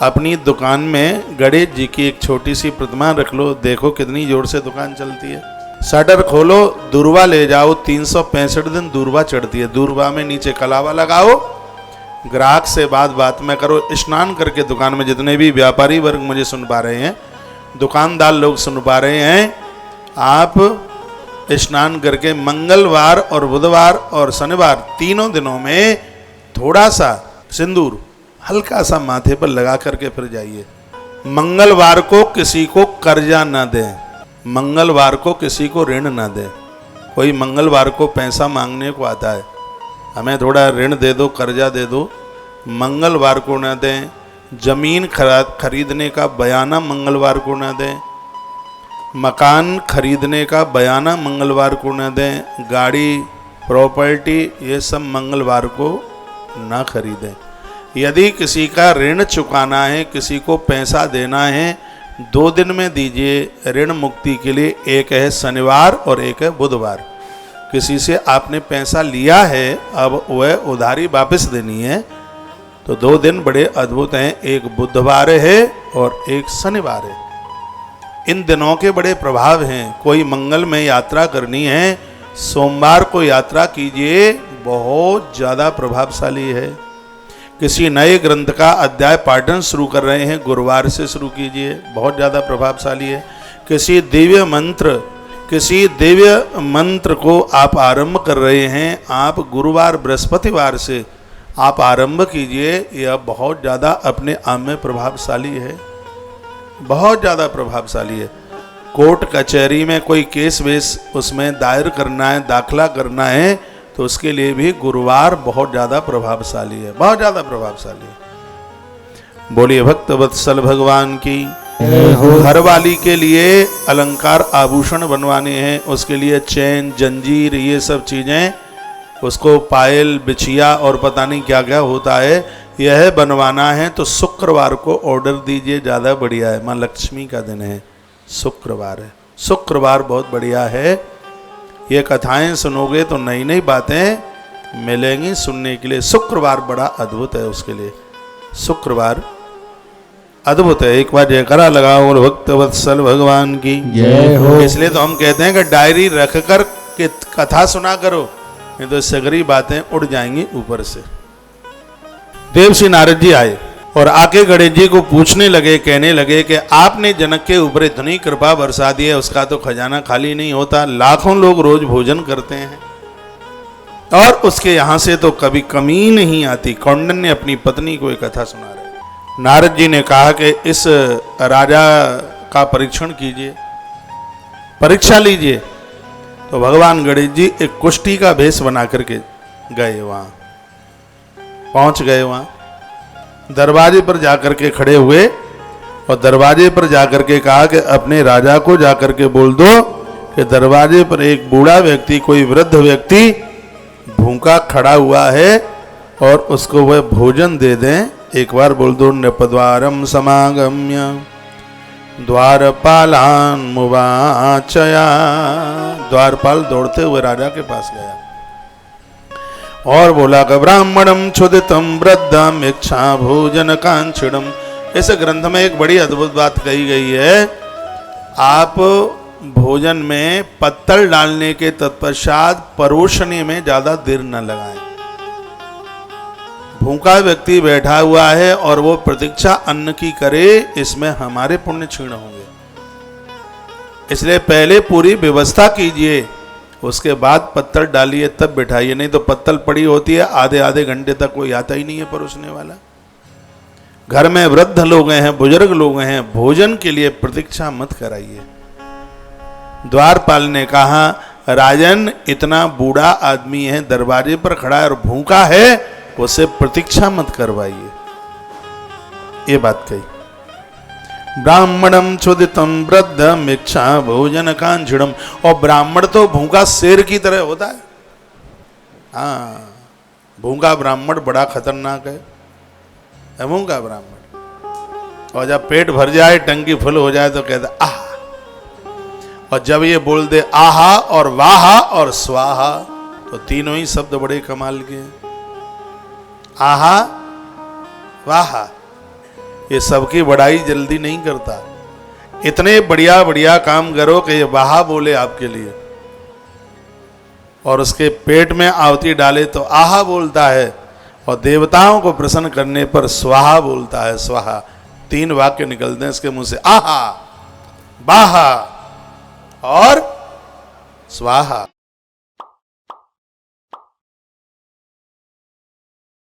अपनी दुकान में गणेश जी की एक छोटी सी प्रतिमा रख लो, देखो कितनी जोर से दुकान चलती है। शटर खोलो, दूरवा ले जाओ, 365 दिन दूरवा चढ़ती है। दूरवा में नीचे कलावा लगाओ, ग्राहक से बात में करो। स्नान करके दुकान में जितने भी व्यापारी वर्ग मुझे सुन पा रहे हैं, दुकानदार लोग सुन पा रहे हैं, आप स्नान करके मंगलवार और बुधवार और शनिवार तीनों दिनों में थोड़ा सा सिंदूर हल्का सा माथे पर लगा करके फिर जाइए। मंगलवार को किसी को कर्जा ना दें, मंगलवार को किसी को ऋण ना दें। कोई मंगलवार को पैसा मांगने को आता है, हमें थोड़ा ऋण दे दो, कर्जा दे दो, मंगलवार को ना दें। जमीन खरीदने का बयाना मंगलवार को ना दें, मकान खरीदने का बयाना मंगलवार को ना दें, गाड़ी प्रॉपर्टी ये सब मंगलवार को ना खरीदें। यदि किसी का ऋण चुकाना है, किसी को पैसा देना है, 2 दिन में दीजिए ऋण मुक्ति के लिए। एक है शनिवार और एक है बुधवार। किसी से आपने पैसा लिया है, अब वह उधारी वापस देनी है, तो 2 दिन बड़े अद्भुत हैं। एक बुधवार है और एक शनिवार है। इन दिनों के बड़े प्रभाव हैं। कोई मंगल में यात्रा करनी है, सोमवार को यात्रा कीजिए, बहुत ज़्यादा प्रभावशाली है। किसी नए ग्रंथ का अध्याय पाठन शुरू कर रहे हैं, गुरुवार से शुरू कीजिए, बहुत ज़्यादा प्रभावशाली है। किसी दिव्य मंत्र को आप आरंभ कर रहे हैं, आप गुरुवार बृहस्पतिवार से आप आरंभ कीजिए, यह बहुत ज़्यादा अपने आप में प्रभावशाली है, बहुत ज़्यादा प्रभावशाली है। कोर्ट कचहरी में कोई केस वेस उसमें दायर करना है, दाखिला करना है, तो उसके लिए भी गुरुवार बहुत ज़्यादा प्रभावशाली है, बहुत ज़्यादा प्रभावशाली है। बोलिए भक्त वत्सल भगवान की। घर वाली के लिए अलंकार आभूषण बनवाने हैं, उसके लिए चैन जंजीर ये सब चीज़ें, उसको पायल बिछिया और पता नहीं क्या क्या होता है, यह बनवाना है तो शुक्रवार को ऑर्डर दीजिए, ज़्यादा बढ़िया है। माँ लक्ष्मी का दिन है, शुक्रवार है, शुक्रवार बहुत बढ़िया है। ये कथाएं सुनोगे तो नई नई बातें मिलेंगी सुनने के लिए। शुक्रवार बड़ा अद्भुत है, उसके लिए शुक्रवार अद्भुत है। एक बार जयकारा लगाओ और भक्त वत्सल भगवान की जय हो। इसलिए तो हम कहते हैं कि डायरी रख कर के कथा सुना करो, नहीं तो सगरी बातें उड़ जाएंगी ऊपर से। देवश्री नारद जी आए और आके गणेश जी को पूछने लगे, कहने लगे कि आपने जनक के ऊपर इतनी कृपा बरसा दी है, उसका तो खजाना खाली नहीं होता, लाखों लोग रोज भोजन करते हैं और उसके यहाँ से तो कभी कमी नहीं आती। कौंडन ने अपनी पत्नी को एक कथा सुना रहे। नारद जी ने कहा कि इस राजा का परीक्षण कीजिए, परीक्षा लीजिए। तो भगवान गणेश जी एक कुष्ठी का भेष बना करके गए, वहाँ पहुँच गए। वहाँ दरवाजे पर जाकर के खड़े हुए और दरवाजे पर जाकर के कहा कि अपने राजा को जाकर के बोल दो कि दरवाजे पर एक बूढ़ा व्यक्ति, कोई वृद्ध व्यक्ति भूखा खड़ा हुआ है और उसको वह भोजन दे दें। एक बार बोल दो, नृपद्वारम समागम्य द्वारपालान मुवाचया। द्वारपाल दौड़ते हुए राजा के पास गया और बोला कि ब्राह्मणम क्षुदितम वृद्धम इच्छा भोजन कांक्षिणम। इस ग्रंथ में एक बड़ी अद्भुत बात कही गई है। आप भोजन में पत्तल डालने के तत्पश्चात परोसने में ज्यादा देर न लगाएं। भूखा व्यक्ति बैठा हुआ है और वो प्रतीक्षा अन्न की करे, इसमें हमारे पुण्य क्षीण होंगे। इसलिए पहले पूरी व्यवस्था कीजिए, उसके बाद पत्तल डालिए तब बिठाइए, नहीं तो पत्तल पड़ी होती है, आधे आधे घंटे तक कोई आता ही नहीं है परोसने वाला। घर में वृद्ध लोग हैं, बुजुर्ग लोग हैं, भोजन के लिए प्रतीक्षा मत कराइए। द्वारपाल ने कहा, राजन इतना बूढ़ा आदमी है, दरवाजे पर खड़ा है और भूखा है, उसे प्रतीक्षा मत करवाइए। ये बात कही। ब्राह्मणम क्षुदितम वृद्धम इच्छा भोजन कांक्षिणम। और ब्राह्मण तो भूखा शेर की तरह होता है। हाँ, भूखा ब्राह्मण बड़ा खतरनाक है भूखा ब्राह्मण। और जब पेट भर जाए, टंकी फुल हो जाए तो कहता आह, और जब ये बोल दे आहा और वाहा और स्वाहा, तो तीनों ही शब्द बड़े कमाल के हैं। आहा वाहा, ये सबकी बड़ाई जल्दी नहीं करता। इतने बढ़िया बढ़िया काम करो कि ये वाहा बोले आपके लिए, और उसके पेट में आवती डाले तो आहा बोलता है, और देवताओं को प्रसन्न करने पर स्वाहा बोलता है। स्वाहा 3 वाक्य निकलते हैं इसके मुंह से, आहा, बाहा और स्वाहा।